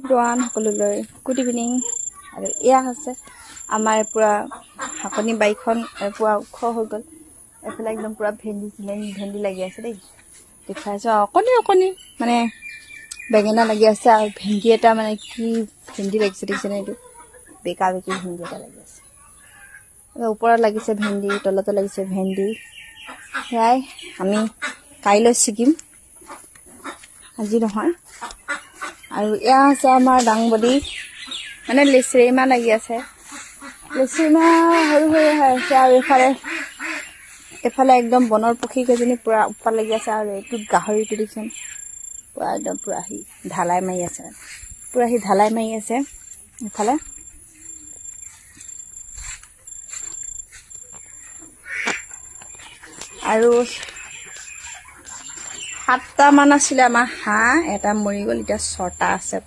Everyone সকলোলৈ good evening. আৰু এয়া হৈছে আমাৰ পূৰা শাকনি বাৰীখন পূৰা ওখ হৈ গ'ল। এইফালে একদম পূৰা ভেন্দি লাগি আছে দেই, দেখুৱাইছোঁ। অকণি অকণি মানে বেঙেনা লাগি আছে, আৰু ভেন্দি এটা মানে কি ভেন্দি লাগিছে দেখিছেনে? এইটো বেকা বেকি ভেন্দি এটা লাগি আছে। ওপৰত লাগিছে ভেন্দি, তলতো লাগিছে ভেন্দি। সেয়াই আমি কাইলৈ ছিগিম, আজি নহয়। আৰু এয়া আছে আমাৰ দাংবডি, মানে লেচেৰিমাহ লাগি আছে। লেচেৰিমাহ সৰু সৰু হৈ আছে। আৰু এইফালে একদম বনৰ পক্ষী কেইজনী পূৰা উৎপাত লাগি আছে। আৰু এইটো গাহৰিটো দেখিছে পূৰা একদম পূৰা সি ঢালাই মাৰি আছে, পূৰা সি ঢালাই মাৰি আছে এইফালে। আৰু 7টামান আছিলে আমাৰ হাঁহ, এটা মৰি গ'ল, এতিয়া 6টা আছে।